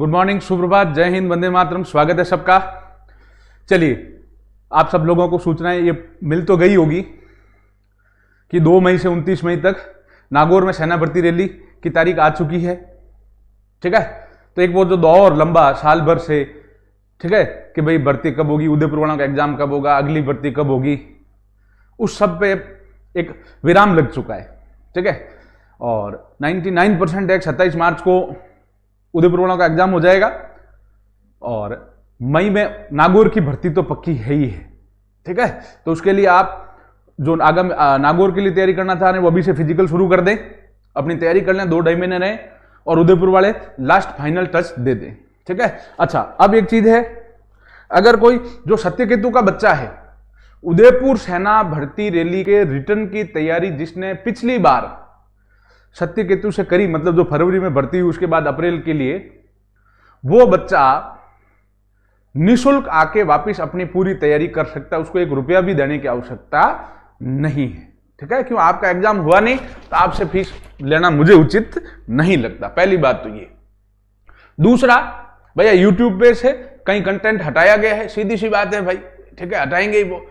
Good morning, सुप्रभात, जय हिंद, वंदे मातरम। स्वागत है सबका। चलिए, आप सब लोगों को सूचनाएं ये मिल तो गई होगी कि 2 मई से 29 मई तक नागौर में सेना भर्ती रैली की तारीख आ चुकी है। ठीक है, तो एक वो जो दौर लंबा साल भर से, ठीक है, कि भाई भर्ती कब होगी, उदयपुर वालों का एग्जाम कब होगा, अगली भर्ती कब होगी, उस सब पे एक विराम लग चुका है। ठीक है, और 99% 27 मार्च को उदयपुर वालों का एग्जाम हो जाएगा और मई में नागौर की भर्ती तो पक्की है ही है। ठीक है, तो उसके लिए आप जो आगामी नागौर के लिए तैयारी करना चाह रहे हैं वो अभी से फिजिकल शुरू कर दें, अपनी तैयारी कर लें, 2 ढाई महीने रहें और उदयपुर वाले लास्ट फाइनल टच दे दें। ठीक है, अच्छा, अब एक चीज है, अगर कोई जो सत्यकेतु का बच्चा है, उदयपुर सेना भर्ती रैली के रिटर्न की तैयारी जिसने पिछली बार सत्यकेतु से करी, मतलब जो फरवरी में भर्ती हुई उसके बाद अप्रैल के लिए, वो बच्चा निःशुल्क आके वापस अपनी पूरी तैयारी कर सकता है, उसको 1 रुपया भी देने की आवश्यकता नहीं है। ठीक है, क्यों, आपका एग्जाम हुआ नहीं तो आपसे फीस लेना मुझे उचित नहीं लगता। पहली बात तो ये। दूसरा, भैया यूट्यूब पे से कहीं कंटेंट हटाया गया है, सीधी सी बात है भाई। ठीक है, हटाएंगे ही वो।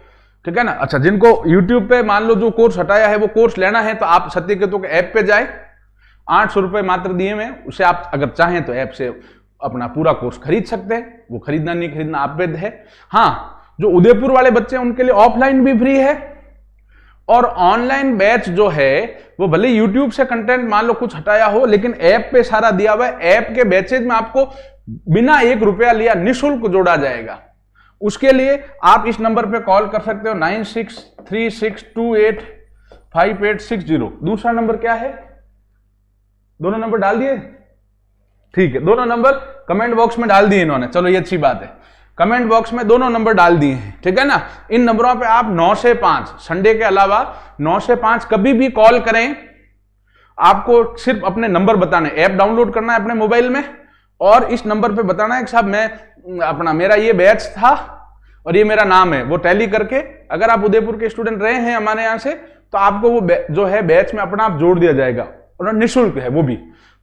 ठीक है ना। अच्छा, जिनको यूट्यूब पे मान लो जो कोर्स हटाया है वो कोर्स लेना है तो आप सत्यकेतु के ऐप पे जाए, 800 रुपए मात्र दिए में उसे आप अगर चाहें तो ऐप से अपना पूरा कोर्स खरीद सकते हैं। वो खरीदना नहीं खरीदना आप पे है। हाँ, जो उदयपुर वाले बच्चे हैं उनके लिए ऑफलाइन भी फ्री है और ऑनलाइन बैच जो है वो भले यूट्यूब से कंटेंट मान लो कुछ हटाया हो लेकिन ऐप पे सारा दिया हुआ है। ऐप के बैचेज में आपको बिना 1 रुपया लिया निःशुल्क जोड़ा जाएगा। उसके लिए आप इस नंबर पे कॉल कर सकते हो, 9636285860। दूसरा नंबर क्या है? दोनों नंबर डाल दिए? ठीक है, दोनों नंबर कमेंट बॉक्स में डाल दिए इन्होंने। चलो, ये अच्छी बात है, कमेंट बॉक्स में दोनों नंबर डाल दिए हैं। ठीक है ना। इन नंबरों पे आप 9 से 5 संडे के अलावा 9 से 5 कभी भी कॉल करें। आपको सिर्फ अपने नंबर बताने, ऐप डाउनलोड करना है अपने मोबाइल में और इस नंबर पे बताना है कि साहब मेरा ये बैच था और ये मेरा नाम है। वो टैली करके अगर आप उदयपुर के स्टूडेंट रहे हैं हमारे यहां से तो आपको वो जो है बैच में अपना आप जोड़ दिया जाएगा और निःशुल्क है वो भी।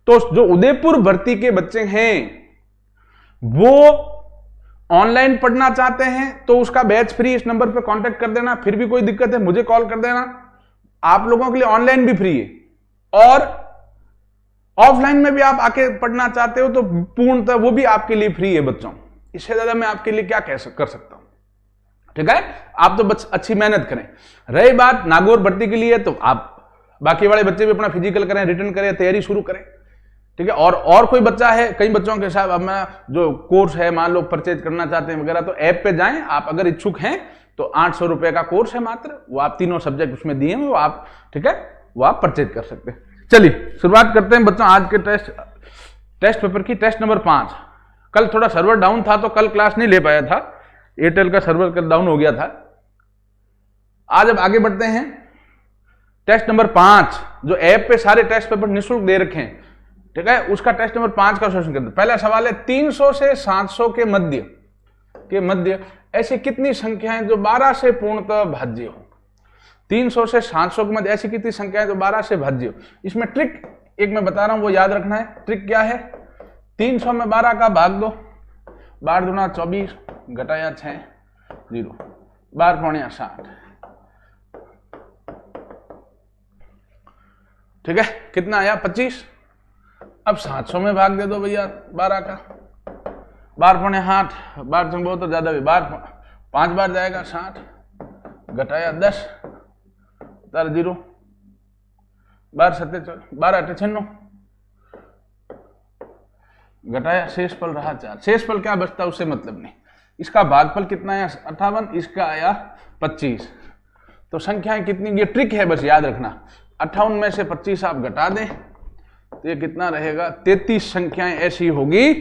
तो जो उदयपुर भर्ती के बच्चे हैं वो ऑनलाइन पढ़ना चाहते हैं तो उसका बैच फ्री, इस नंबर पे कांटेक्ट कर देना। फिर भी कोई दिक्कत है मुझे कॉल कर देना। आप लोगों के लिए ऑनलाइन भी फ्री है और ऑफलाइन में भी आप आके पढ़ना चाहते हो तो पूर्णतः वो भी आपके लिए फ्री है बच्चों। इससे ज्यादा मैं आपके लिए क्या कर सकता हूं। ठीक है, आप तो बस अच्छी मेहनत करें। रही बात नागौर भर्ती के लिए तो आप बाकी वाले बच्चे भी अपना फिजिकल करें, रिटर्न करें, तैयारी शुरू करें। ठीक है, और कोई बच्चा है, कई बच्चों के साथ अब मैं जो कोर्स है मान लो परचेज करना चाहते हैं वगैरह, तो ऐप पे जाएं आप अगर इच्छुक हैं तो 800 रुपए का कोर्स है मात्र, वो आप तीनों सब्जेक्ट उसमें दिए हैं, वो आप, ठीक है, वो आप परचेज कर सकते हैं। चलिए शुरुआत करते हैं बच्चों आज के टेस्ट पेपर की। Test number 5। कल थोड़ा सर्वर डाउन था तो कल क्लास नहीं ले पाया था, एयरटेल का सर्वर कल डाउन हो गया था। आज अब आगे बढ़ते हैं। टेस्ट नंबर 5 जो ऐप पे सारे टेस्ट पेपर निःशुल्क दे रखे हैं, ठीक है, उसका टेस्ट नंबर 5 का सॉल्यूशन करते हैं। पहला सवाल है 300 से 700 के मध्य ऐसी कितनी संख्याएं जो 12 से पूर्णतः भाज्य हो। 300 से 700 के मध्य ऐसी कितनी संख्याएं जो 12 से भाज्य हो। इसमें ट्रिक एक मैं बता रहा हूं, वो याद रखना है। ट्रिक क्या है? 300 में 12 का भाग दो, 12 दूना 24 घटाया 6 0, 12 पौने 60। ठीक है, कितना आया? 25। अब 700 में भाग दे दो भैया 12 का, 12 पौने 8, 12 से बहुत तो ज्यादा भी, 5 बार जाएगा 60 घटाया 10 तार 0, 12 7 12 8 96 घटाया शेष पल रहा 4। शेष पल क्या बचता उससे मतलब नहीं। इसका भागफल कितना आया? 58, इसका आया 25। तो संख्याएं कितनी, ये ट्रिक है बस याद रखना। 58 में से 25 आप घटा दें तो ये कितना रहेगा? 33 संख्याएं ऐसी होगी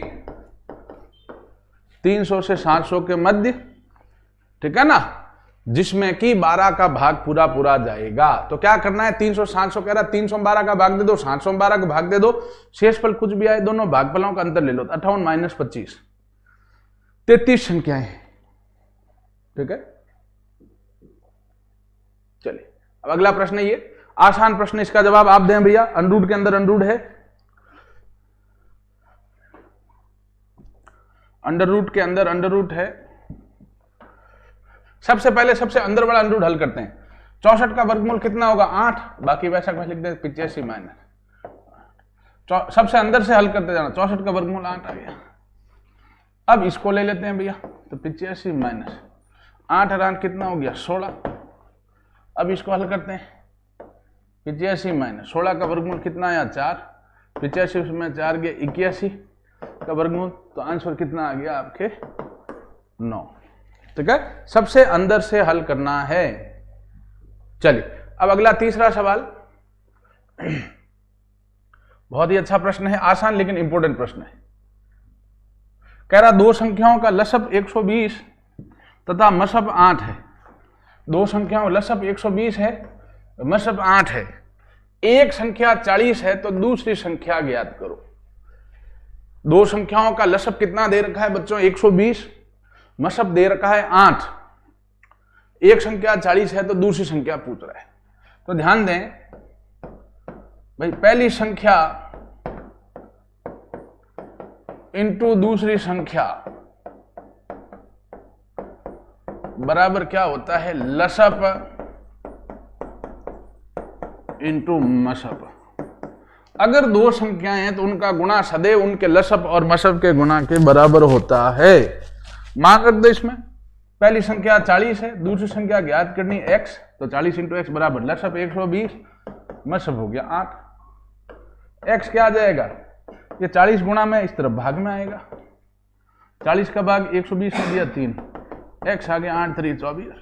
300 से 700 के मध्य, ठीक है ना, जिसमें कि 12 का भाग पूरा जाएगा। तो क्या करना है? 300 700 कह रहा, 300 में 12 का भाग दे दो, 700 में 12 का भाग दे दो, शेषफल कुछ भी आए दोनों भागफलों का अंतर ले लो। 58 माइनस 25, 33 संख्याएं। ठीक है, चलिए अब अगला प्रश्न ये आसान प्रश्न, इसका जवाब आप दें भैया। अनरूट के अंदर अनरूट है। अंडर रूट के अंदर अंडर रूट है, सबसे पहले सबसे अंदर वाला अंडर रूट हल करते हैं। 64 का वर्गमूल कितना होगा 8, बाकी वैसा कुछ लिख दें 85 माइनस, सबसे अंदर से हल करते जाना। 64 का वर्गमूल 8 आ गया। अब इसको ले लेते हैं भैया, तो 85 माइनस 8 और 8 कितना हो गया 16। अब इसको हल करते हैं, 85 माइनस 16 का वर्गमूल कितना आया 4, 85 में 4 गया 81 का वर्गमूल, तो आंसर कितना आ गया आपके 9। ठीक है, सबसे अंदर से हल करना है। चलिए अब अगला तीसरा सवाल, बहुत ही अच्छा प्रश्न है, आसान लेकिन इंपॉर्टेंट प्रश्न है। कह रहा दो संख्याओं का लसब 120 तथा मसब 8 है। दो संख्याओं लसब 120 है, मसब 8 है। एक संख्या 40 है तो दूसरी संख्या ज्ञात करो। दो संख्याओं का लसब कितना दे रखा है बच्चों 120, मसब दे रखा है 8। एक संख्या 40 है तो दूसरी संख्या पूछ रहा है। तो ध्यान दें भाई, पहली संख्या इंटू दूसरी संख्या बराबर क्या होता है लसब इंटू मसब। अगर दो संख्याएं हैं तो उनका गुणा सदैव उनके लसब और मसब के गुणा के बराबर होता है। मान कर दो, इसमें पहली संख्या 40 है, दूसरी संख्या ज्ञात करनी x, तो 40 इंटू एक्स बराबर लसब 120, मसब हो गया 8। x क्या आ जाएगा, ये 40 गुणा में इस तरफ भाग में आएगा, 40 का भाग 120 में दिया 3, x आ गया 8 3 24।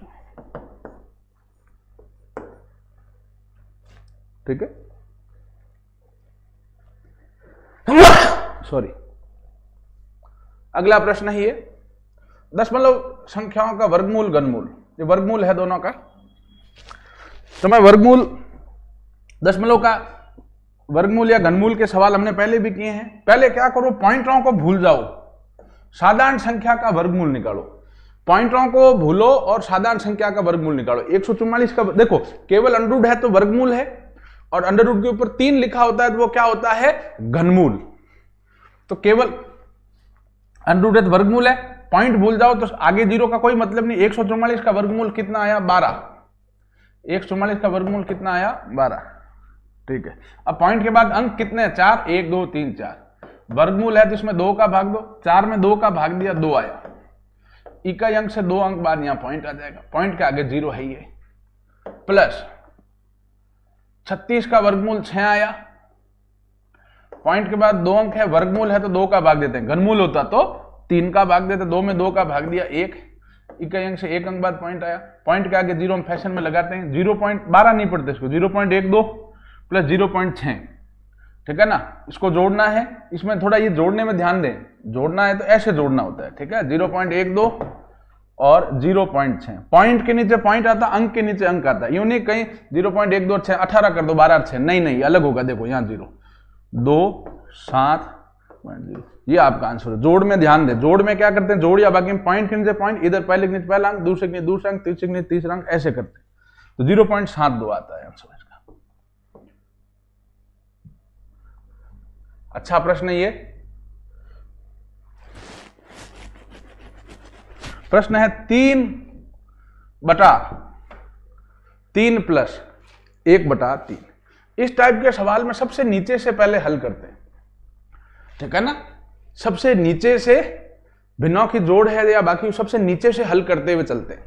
ठीक है, सॉरी। अगला प्रश्न है ये, दशमलव संख्याओं का वर्गमूल घनमूल, ये वर्गमूल है दोनों का। तो मैं वर्गमूल दशमलव का वर्गमूल या घनमूल के सवाल हमने पहले भी किए हैं। पहले क्या करो, पॉइंटरों को भूल जाओ, साधारण संख्या का वर्गमूल निकालो। पॉइंटरों को भूलो और साधारण संख्या का वर्गमूल निकालो। 144 का देखो, केवल अंडर रूट है तो वर्गमूल है, और अंडर रूट के ऊपर 3 लिखा होता है तो वो क्या होता है घनमूल। तो केवल अंडर रूट है तो वर्गमूल है, पॉइंट भूल जाओ तो आगे जीरो का कोई मतलब नहीं। 144 का वर्गमूल कितना आया 12, 144 का वर्गमूल कितना आया 12। ठीक है, अब पॉइंट के बाद अंक कितने 4, 1 2 3 4। वर्गमूल है तो इसमें 2 का भाग दो, 4 में 2 का भाग दिया 2 आया, इकाई अंक से 2 अंक बाद यहां पॉइंट आ जाएगा, पॉइंट के आगे जीरो है ये। प्लस 36 का वर्गमूल 6 आया, पॉइंट के बाद 2 अंक है, वर्गमूल है तो 2 का भाग देते हैं, घनमूल होता तो 3 का भाग देते, 2 में 2 का भाग दिया 1, इकाई अंक से 1 अंक बाद पॉइंट आया, पॉइंट के आगे जीरो हम फैशन में लगाते हैं, 0.12 नहीं पढ़ते इसको, 0.12 प्लस 0.6। ठीक है ना, इसको जोड़ना है, इसमें थोड़ा ये जोड़ने में ध्यान दें, जोड़ना है तो ऐसे जोड़ना होता है। ठीक है, 0.12 और 0.6, पॉइंट के नीचे पॉइंट आता, अंक के नीचे अंक आता है, यूं नहीं कहीं 0.12 6 18 कर दो 12 6, नहीं नहीं अलग होगा। देखो यहाँ 0 2 7.0, ये आपका आंसर है। जोड़ में ध्यान दें, जोड़ में क्या करते हैं, जोड़ या बाकी में पॉइंट के नीचे पॉइंट, इधर पहले के नीचे पहला अंक, दूसरे के नीचे दूसरा अंक, तीसरे के नीचे तीसरा अंक, ऐसे करते हैं। तो 0.72 आता है आंसर इसका। अच्छा प्रश्न ये प्रश्न है 3/3 प्लस 1/3। इस टाइप के सवाल में सबसे नीचे से पहले हल करते हैं। ठीक है ना, सबसे नीचे से भिन्नों की जोड़ है या बाकी सबसे नीचे से हल करते हुए चलते हैं।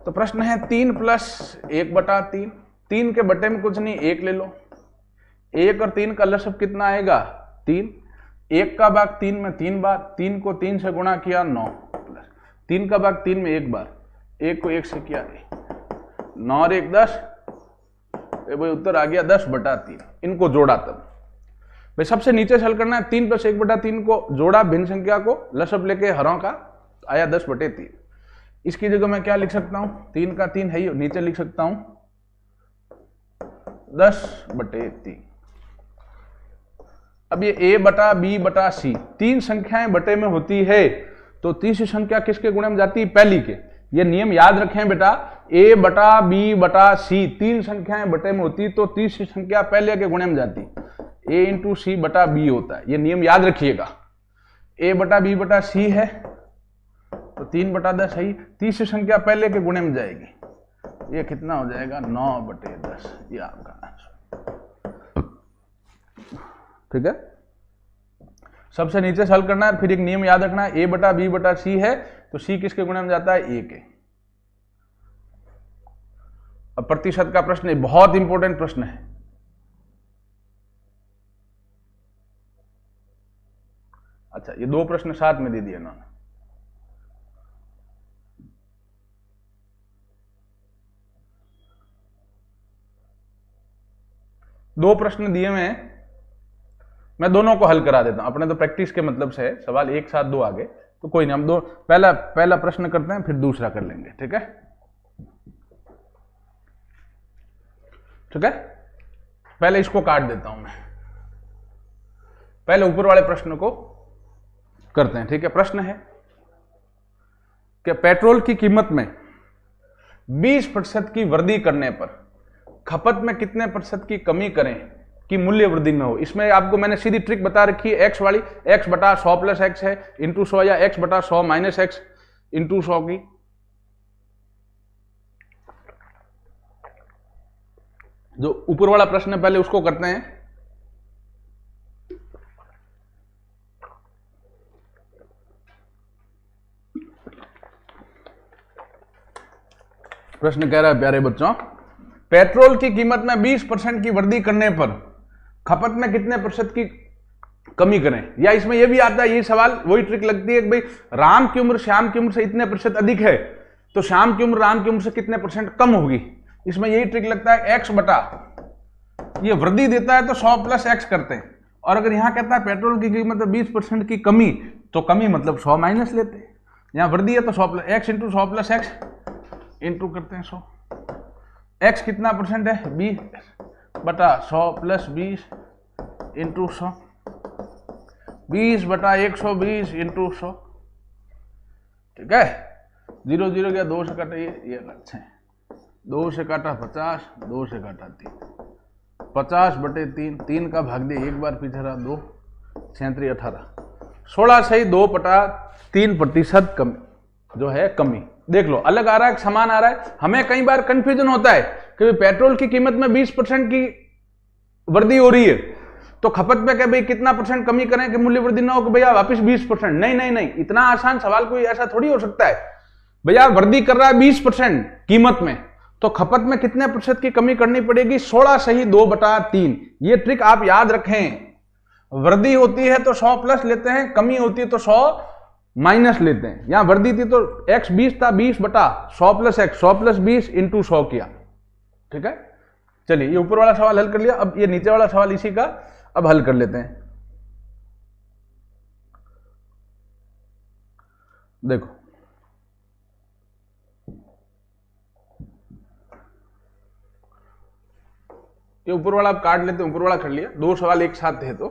तो प्रश्न है 3 प्लस 1/3, 3 के बटे में कुछ नहीं 1 ले लो, 1 और 3 का लसब कितना आएगा 3, 1 का भाग 3 में 3 बार, 3 को 3 से गुणा किया 9, प्लस 3 का भाग 3 में 1 बार, 1 को 1 से किया 9 और 1 10, भाई उत्तर आ गया 10/3। इनको जोड़ा तब भाई सबसे नीचे से हल करना है। 3 प्लस 1/3 को जोड़ा भिन्न संख्या को, लसब लेके हरों का, आया 10/3। इसकी जगह मैं क्या लिख सकता हूं, 3 का 3 है ही, नीचे लिख सकता हूं 10/3। अब ये a/b/c 3 संख्याएं बटे में होती है, तो तीसरी संख्या किसके गुणे में जाती है, पहली के। ये नियम याद रखें बेटा, a/b/c 3 संख्याएं बटे में होती तो तीसरी संख्या पहले के गुणे में जाती, a × c/b होता है, ये नियम याद रखिएगा। a बटा b बटा c है तो 3/10 है। तीसरी संख्या पहले के गुणे में जाएगी, ये कितना हो जाएगा 9/10, ये आपका आंसर। ठीक है, सबसे नीचे से हल करना है, फिर एक नियम याद रखना है, a बटा b बटा c है तो c किसके गुणे में जाता है, a के। अब प्रतिशत का प्रश्न है, बहुत इंपॉर्टेंट प्रश्न है। अच्छा, ये दो प्रश्न साथ में दे दिए इन्होंने। दो प्रश्न दिए हुए हैं, मैं दोनों को हल करा देता हूं। अपने तो प्रैक्टिस के मतलब से है, सवाल एक साथ दो आगे, तो कोई नहीं, हम दो पहला प्रश्न करते हैं, फिर दूसरा कर लेंगे। ठीक है, ठीक है, पहले इसको काट देता हूं मैं, पहले ऊपर वाले प्रश्न को करते हैं। ठीक है, प्रश्न है कि पेट्रोल की कीमत में 20% की वृद्धि करने पर खपत में कितने प्रतिशत की कमी करें कि मूल्य वृद्धि न हो। इसमें आपको मैंने सीधी ट्रिक बता रखी है, x वाली, x बटा 100 प्लस x है इंटू 100, या x बटा 100 माइनस x इंटू 100 की। जो ऊपर वाला प्रश्न है पहले उसको करते हैं। प्रश्न कह रहा है प्यारे बच्चों, पेट्रोल की कीमत में 20% की वृद्धि करने पर खपत में कितने प्रतिशत की कमी करें। या इसमें यह भी आता है, ये सवाल वही ट्रिक लगती है कि भाई राम की उम्र श्याम की उम्र से इतने प्रतिशत अधिक है तो श्याम की उम्र राम की उम्र से कितने परसेंट कम होगी। इसमें यही ट्रिक लगता है, x बटा ये वृद्धि देता है तो 100 प्लस x करते हैं, और अगर यहां कहता है पेट्रोल की कीमत में 20% की कमी, तो कमी मतलब 100 माइनस लेते हैं। यहां वृद्धि है तो 100 plus x into 100 plus x into करते हैं 100। x कितना परसेंट है, 20 बटा 100 प्लस 20 इंटू 100, 20 बटा 120 इंटू 100। ठीक है, 0 0 गया, 2 से काटा ये अलग है, 2 से काटा 50, 2 से काटा 3, 50 बटे 3, 3 का भाग दिया, एक बार पीछे रहा 2, 37 18, 16 सही 2/3% कमी जो है कमी। देख लो, अलग आ रहा है समान आ रहा है। हमें कई बार कंफ्यूजन होता है कि पेट्रोल की कीमत में 20% की वृद्धि हो रही है तो खपत में क्या भाई कितना परसेंट कमी करें कि मूल्य वृद्धि ना हो कि भैया वापस 20%। नहीं नहीं नहीं, इतना आसान सवाल कोई ऐसा थोड़ी हो सकता है। भैया वृद्धि कर रहा है 20% कीमत में, तो खपत में कितने प्रतिशत की कमी करनी पड़ेगी, 16 सही 2/3। ये ट्रिक आप याद रखें। वृद्धि होती है तो 100 प्लस लेते हैं, कमी होती है तो 100 माइनस लेते हैं। यहां वृद्धि थी तो x 20 था, 20 बटा 100 प्लस x, 100 प्लस 20 इंटू 100 किया। ठीक है, चलिए ये ऊपर वाला सवाल हल कर लिया। अब ये नीचे वाला सवाल इसी का अब हल कर लेते हैं। देखो, ये ऊपर वाला आप काट लेते हैं, ऊपर वाला कर लिया, दो सवाल एक साथ थे तो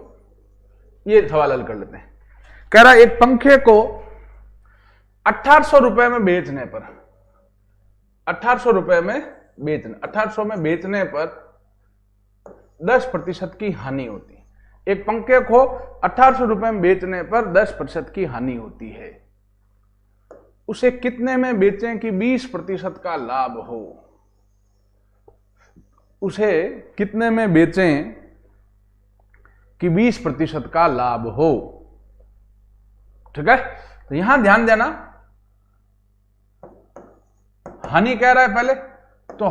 ये सवाल हल कर लेते हैं। कह रहा एक पंखे को 1800 रुपए में बेचने पर, 1800 रुपए में बेचने, 1800 में बेचने पर 10% की हानि होती है। एक पंखे को 1800 रुपए में बेचने पर 10% की हानि होती है, उसे कितने में बेचें कि 20% का लाभ हो। उसे कितने में बेचें कि 20% का लाभ हो। ठीक है, तो यहां ध्यान देना, हानि कह रहा है पहले, तो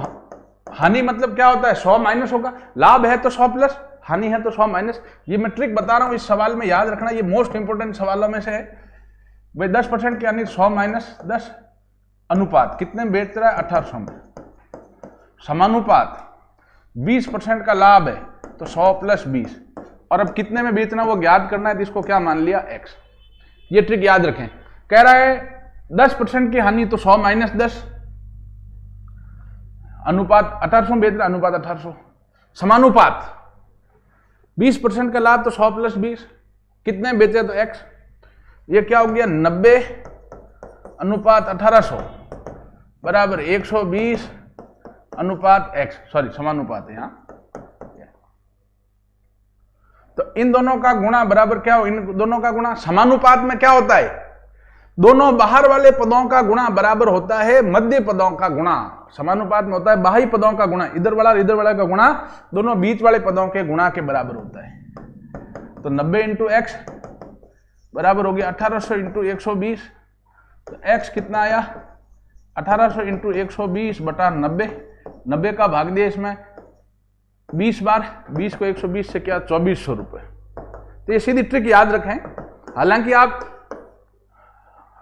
हानि मतलब क्या होता है, 100 माइनस होगा। लाभ है तो 100 प्लस, हानि है तो 100 माइनस। ये मैं ट्रिक बता रहा हूं, इस सवाल में याद रखना, ये मोस्ट इंपोर्टेंट सवालों में से है। भाई 10% की हानि 100 माइनस 10, अनुपात कितने में बेच रहा है, 1800 में, समानुपात 20% का लाभ है तो 100 प्लस 20, और अब कितने में बेचना वो ज्ञात करना है, तो इसको क्या मान लिया, x। ये ट्रिक याद रखें। कह रहा है 10% की हानि तो 100 माइनस 10, अनुपात 1800 बेच रहा, अनुपात 1800, समानुपात 20% का लाभ तो 100 प्लस 20, कितने बेचे तो x। ये क्या हो गया, 90 अनुपात 1800 बराबर 120 अनुपात x, सॉरी समानुपात है यहां। तो इन दोनों का गुणा बराबर क्या हो, इन दोनों का गुणा समानुपात में क्या होता है, दोनों बाहर वाले पदों का गुणा बराबर होता है मध्य पदों का गुणा, समानुपात में होता है बाह्य पदों का गुणा, इधर वाला का गुणा दोनों बीच वाले पदों के गुणा के बराबर होता है। तो 90 इंटू एक्स बराबर हो गया 1800 इंटू 120, तो एक्स कितना आया 1800 इंटू 120 बटा 90, 90 का भाग दिया इसमें 20 बार, 20 को 120 से क्या 2400 रुपए। तो ये सीधी ट्रिक याद रखें, हालांकि आप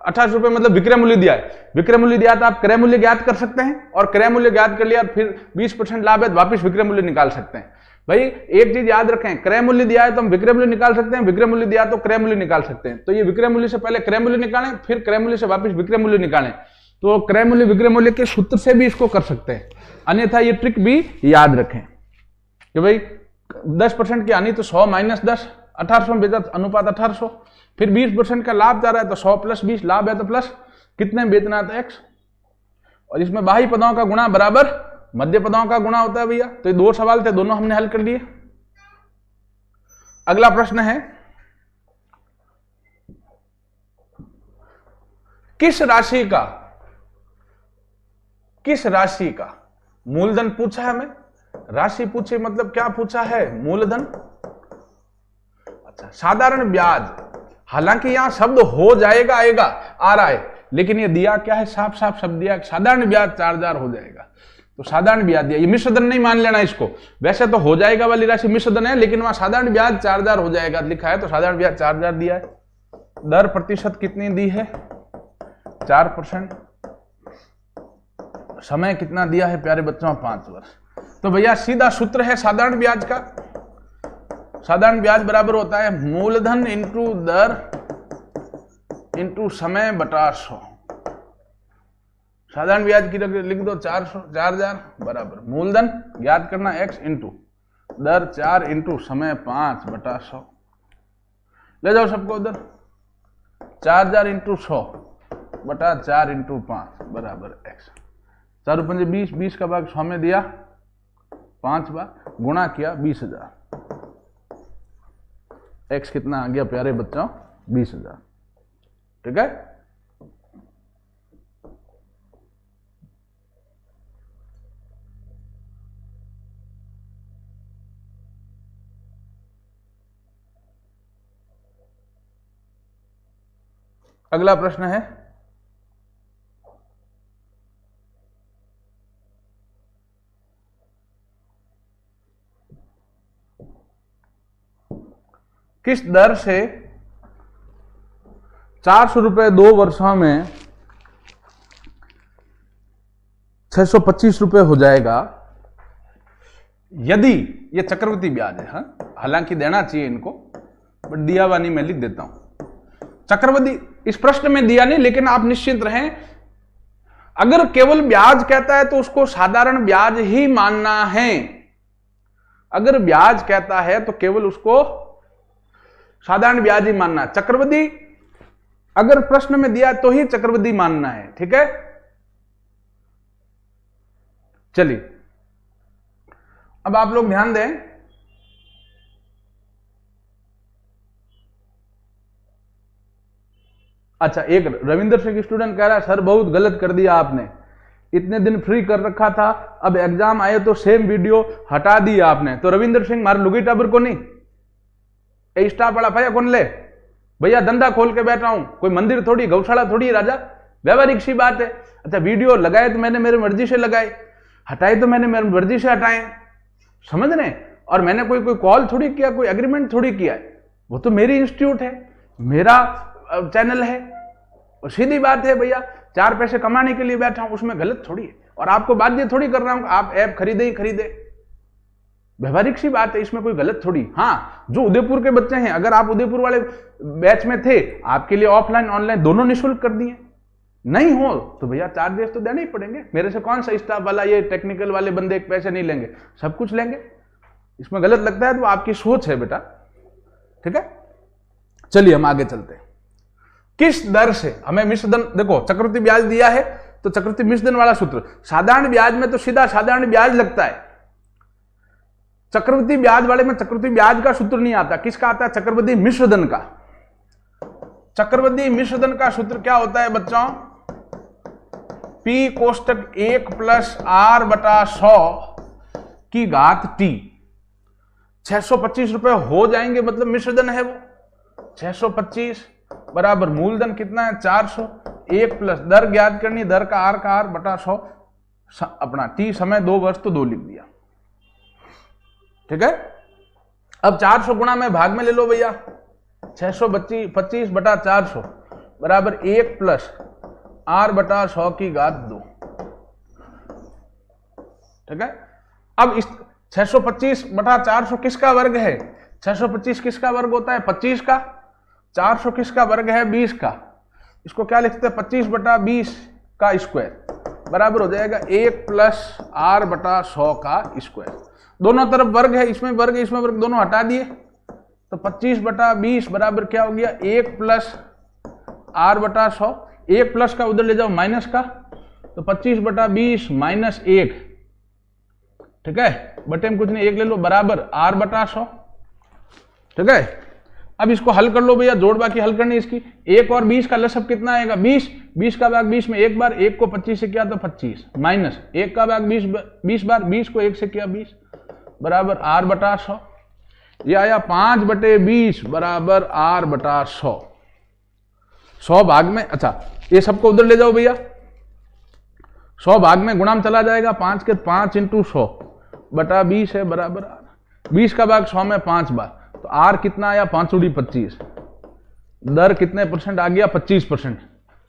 1800 रुपए मतलब विक्रय मूल्य दिया है, विक्रय मूल्य दिया तो आप क्रय मूल्य ज्ञात कर सकते हैं, और क्रय मूल्य ज्ञात कर लिया फिर 20% लाभ है तो वापिस विक्रय मूल्य निकाल सकते हैं। भाई एक चीज याद रखें, क्रय मूल्य दिया है तो हम विक्रय मूल्य निकाल सकते हैं, विक्रय मूल्य दिया तो क्रय मूल्य निकाल सकते हैं। तो ये विक्रय मूल्य से पहले क्रय मूल्य निकालें, फिर क्रय मूल्य से वापिस विक्रय मूल्य निकालें, तो क्रय मूल्य विक्रय मूल्य के सूत्र से भी इसको कर सकते हैं। अन्यथा ये ट्रिक भी याद रखें कि भाई 10% की हानि तो 100 माइनस 10, 1800 में बेचा अनुपात 1800, फिर 20% का लाभ जा रहा है तो 100 प्लस 20, लाभ है तो प्लस कितने में बेचना है तो x, और इसमें बाह्य पदों का गुणा बराबर मध्य पदों का गुणा होता है भैया। तो ये दो सवाल थे, दोनों हमने हल कर लिए। अगला प्रश्न है, किस राशि का मूलधन पूछा है हमें, राशि पूछे मतलब क्या पूछा है, मूलधन। अच्छा, साधारण ब्याज, हालांकि यहां शब्द हो जाएगा आएगा आ रहा है, लेकिन ये दिया क्या है, साफ साफ शब्द दिया साधारण ब्याज 4000 हो जाएगा, तो साधारण ब्याज दिया। ये मिश्रधन नहीं मान लेना इसको, वैसे तो हो जाएगा वाली राशि मिश्रधन है, लेकिन वहां साधारण ब्याज 4000 हो जाएगा लिखा है, तो साधारण ब्याज 4000 दिया है। दर प्रतिशत कितनी दी है 4%, समय कितना दिया है प्यारे बच्चों 5 वर्ष। तो भैया सीधा सूत्र है साधारण ब्याज का, साधारण ब्याज बराबर होता है मूलधन इंटू दर इंटू समय बटा 100। साधारण ब्याज की लिख दो 4000 बराबर मूलधन ज्ञात करना x इंटू दर 4 इंटू समय 5 बटा 100। ले जाओ सबको उधर, 4000 इंटू 100 बटा 4 इंटू 5 बराबर x। 4 पंजे 20, 20 का भाग 100 में दिया 5 बार, गुणा किया 20000, x कितना आ गया प्यारे बच्चों 20000। ठीक है, अगला प्रश्न है, किस दर से 400 रुपए 2 वर्षों में 625 रुपए हो जाएगा यदि ये चक्रवृद्धि ब्याज है। हाँ, हालांकि देना चाहिए इनको, बट दिया वानी मैं लिख देता हूं। चक्रवृद्धि इस प्रश्न में दिया नहीं, लेकिन आप निश्चिंत रहें, अगर केवल ब्याज कहता है तो उसको साधारण ब्याज ही मानना है। अगर ब्याज कहता है तो केवल उसको साधारण ब्याज ही मानना है। चक्रवृद्धि अगर प्रश्न में दिया तो ही चक्रवृद्धि मानना है। ठीक है, चलिए अब आप लोग ध्यान दें, अच्छा एक रविंदर सिंह स्टूडेंट कह रहा है सर बहुत गलत कर दिया आपने, इतने दिन फ्री कर रखा था, अब एग्जाम आए तो सेम वीडियो हटा दी आपने। तो रविंदर सिंह मारे लुगी टाबर को नहीं स्टाफ वाला पाया कौन ले भैया, धंधा खोल के बैठा हूं, कोई मंदिर थोड़ी गौशाला थोड़ी राजा, व्यवहारिक सी बात है। अच्छा वीडियो लगाए तो मैंने मेरी मर्जी से लगाए, हटाए तो मैंने मेरी मर्जी से हटाए, समझ रहे, और मैंने कोई कॉल थोड़ी किया, कोई एग्रीमेंट थोड़ी किया है, वो तो मेरी इंस्टीट्यूट है, मेरा चैनल है, और सीधी बात है भैया 4 पैसे कमाने के लिए बैठा हूं, उसमें गलत थोड़ी है, और आपको बाध्य थोड़ी कर रहा हूं आप ऐप खरीदे ही खरीदे, व्यवहारिक सी बात है, इसमें कोई गलत थोड़ी। हाँ, जो उदयपुर के बच्चे हैं, अगर आप उदयपुर वाले बैच में थे, आपके लिए ऑफलाइन ऑनलाइन दोनों निःशुल्क कर दिए, नहीं हो तो भैया चार्जेस तो देने ही पड़ेंगे। मेरे से कौन सा स्टाफ वाला ये टेक्निकल वाले बंदे एक पैसे नहीं लेंगे, सब कुछ लेंगे। इसमें गलत लगता है तो आपकी सोच है बेटा। ठीक है, चलिए हम आगे चलते हैं। किस दर से हमें मिश्रधन, देखो चक्रवृद्धि ब्याज दिया है तो चक्रवृद्धि मिश्रधन वाला सूत्र, साधारण ब्याज में तो सीधा साधारण ब्याज लगता है, चक्रवृद्धि ब्याज वाले में चक्रवृद्धि ब्याज का सूत्र नहीं आता, किसका आता है? चक्रवृद्धि मिश्रधन का। चक्रवृद्धि मिश्रधन का सूत्र क्या होता है बच्चों? P कोष्टक 1 प्लस R बटा 100 की घात T। 625 रुपए हो जाएंगे, मतलब मिश्रधन है वो। 625 बराबर मूलधन कितना है? 400। 1 प्लस दर ज्ञात करनी, दर का R बटा 100, अपना T समय 2 वर्ष, तो 2 लिख दिया। ठीक है। अब 400 गुणा में भाग में ले लो भैया। 625 बटा 400 बराबर 1 प्लस R बटा 100 की घात 2। ठीक है। अब इस 625 बटा 400 किसका वर्ग है? 625 किसका वर्ग होता है? 25 का। 400 किसका वर्ग है? 20 का। इसको क्या लिखते हैं? 25 बटा 20 का स्क्वायर बराबर हो जाएगा 1 प्लस R बटा 100 का स्क्वायर। दोनों तरफ वर्ग है, इसमें वर्ग इसमें वर्ग, दोनों हटा दिए तो 25 बटा 20 बराबर क्या हो गया? 1 प्लस R बटा 100। 1 प्लस का उधर ले जाओ माइनस का, तो 25 बटा 20 माइनस 1। ठीक है, बटे में कुछ नहीं, 1 ले लो, बराबर R बटा 100। ठीक है। अब इसको हल कर लो भैया, जोड़ बाकी हल करनी इसकी। 1 और 20 का लसब कितना आएगा? 20। 20 का भाग 20 में एक बार, 1 को 25 से किया तो 25, माइनस 1 का भाग 20 बार, 20 को 1 से किया 20 बराबर R बटा 100। ये आया 5 बटे 20 बराबर R बटा 100। 100 भाग में, अच्छा ये सबको उधर ले जाओ भैया। 100 भाग में गुणा में चला जाएगा, 5 के 5 इंटू 100 बटा 20 है बराबर R। 20 का भाग 100 में 5 बार, तो R कितना आया? 5 उड़ी 25। दर कितने परसेंट आ गया? 25%।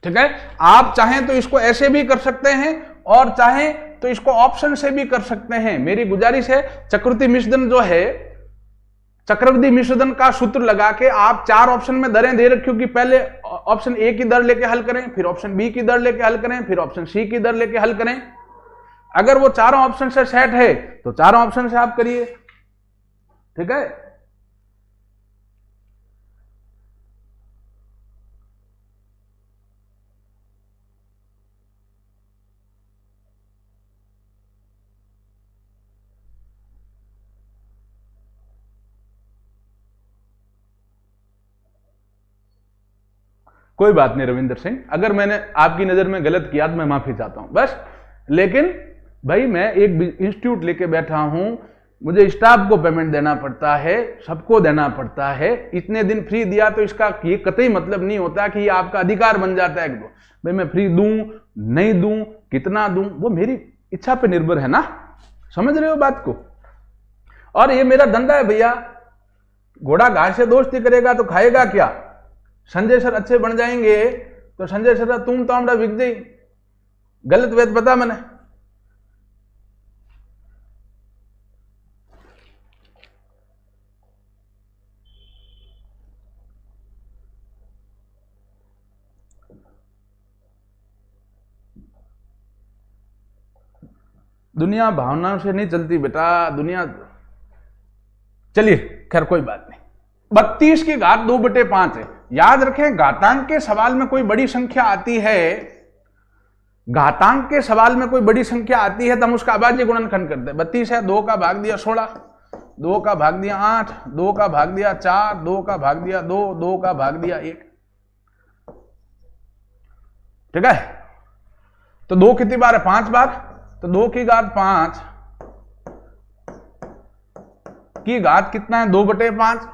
ठीक है। आप चाहें तो इसको ऐसे भी कर सकते हैं और चाहें तो इसको ऑप्शन से भी कर सकते हैं। मेरी गुजारिश है, चक्रवृद्धि मिश्रधन जो है, चक्रवृद्धि मिश्रधन का सूत्र लगा के आप 4 ऑप्शन में दरें दे रखी होगी। पहले ऑप्शन ए की दर लेके हल करें, फिर ऑप्शन बी की दर लेके हल करें, फिर ऑप्शन सी की दर लेके हल करें। अगर वो चारों ऑप्शन से सेट है तो चारों ऑप्शन से आप करिए। ठीक है। कोई बात नहीं रविंदर सिंह, अगर मैंने आपकी नजर में गलत किया तो मैं माफी चाहता हूं बस। लेकिन भाई मैं एक इंस्टीट्यूट लेके बैठा हूं, मुझे स्टाफ को पेमेंट देना पड़ता है, सबको देना पड़ता है। इतने दिन फ्री दिया तो इसका ये कतई मतलब नहीं होता कि ये आपका अधिकार बन जाता है। भाई मैं फ्री दूं नहीं दूं, कितना दूं, वो मेरी इच्छा पे निर्भर है ना। समझ रहे हो बात को? और ये मेरा धंधा है भैया। घोड़ा घास से दोस्ती करेगा तो खाएगा क्या? संजय सर अच्छे बन जाएंगे तो संजय सर तुम तो हमरा बिक जाई। गलत वेद पता मैंने। दुनिया भावनाओं से नहीं चलती बेटा, दुनिया। चलिए खैर कोई बात नहीं। 32 की घात 2/5 है। याद रखें, घातांक के सवाल में कोई बड़ी संख्या आती है, घातांक के सवाल में कोई बड़ी संख्या आती है तो हम उसका अभाज्य गुणनखंड करते हैं। 32 है, 2 का भाग दिया 16, 2 का भाग दिया 8, 2 का भाग दिया 4, 2 का भाग दिया 2, 2 का भाग दिया 1। ठीक है। तो 2 कितनी बार है? 5 बार। तो 2 की घात 5 की घात कितना है? 2/5।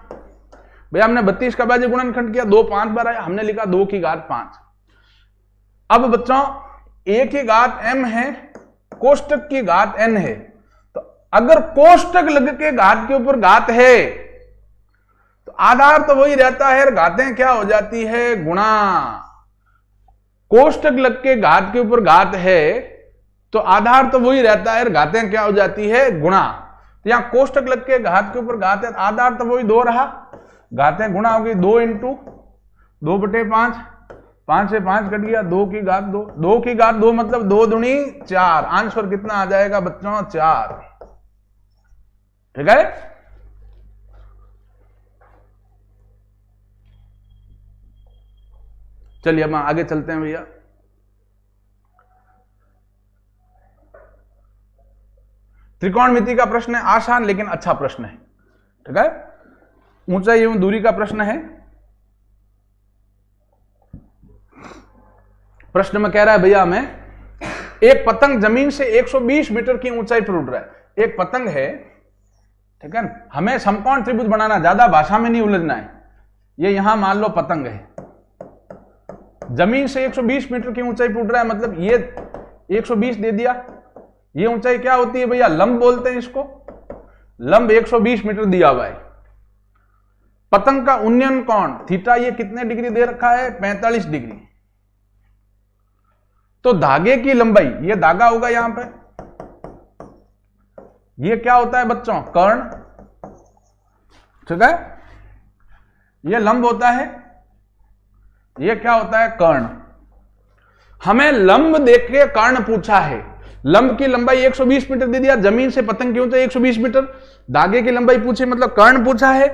भैया हमने 32 का अभाज्य गुणनखंड किया, 2 5 बार आया, हमने लिखा 2 की घात 5। अब बच्चों a की घात m है, कोष्टक की घात n है। तो अगर कोष्टक लग के घात के ऊपर घात है तो आधार तो वही रहता है, घातें क्या हो जाती है? गुणा। कोष्टक लग के घात के ऊपर घात है तो आधार तो वही रहता है, घातें क्या हो जाती है? गुणा। तो यहां कोष्टक लग के घात के ऊपर घात है, आधार तो वही 2 रहा, घातें गुणा होगी। 2 इंटू 2/5, 5 से 5 कट गया, 2 की घात 2, 2 की घात 2 मतलब 2 दूनी 4। आंसर कितना आ जाएगा बच्चों? 4। ठीक है। चलिए अब आगे चलते हैं भैया। त्रिकोणमिति का प्रश्न है, आसान लेकिन अच्छा प्रश्न है, ठीक है। ऊंचाई एवं दूरी का प्रश्न है। प्रश्न में कह रहा है भैया हमें एक पतंग जमीन से 120 मीटर की ऊंचाई पर उड़ रहा है। एक पतंग है, ठीक है, हमें समकोण त्रिभुज बनाना, ज्यादा भाषा में नहीं उलझना है। ये यहां मान लो पतंग है, जमीन से 120 मीटर की ऊंचाई पर उड़ रहा है, मतलब ये 120 दे दिया। ये ऊंचाई क्या होती है भैया, लंब बोलते हैं इसको। लंब 120 मीटर दिया हुआ है। पतंग का उन्नयन कोण थीटा ये कितने डिग्री दे रखा है, 45 डिग्री। तो धागे की लंबाई, ये धागा होगा यहां पे, ये क्या होता है बच्चों, कर्ण, ठीक है। ये लंब होता है, ये क्या होता है, कर्ण। हमें लंब देख के कर्ण पूछा है। लंब की लंबाई 120 मीटर दे दिया, जमीन से पतंग की ऊंचाई 120 मीटर, धागे की लंबाई पूछी मतलब कर्ण पूछा है।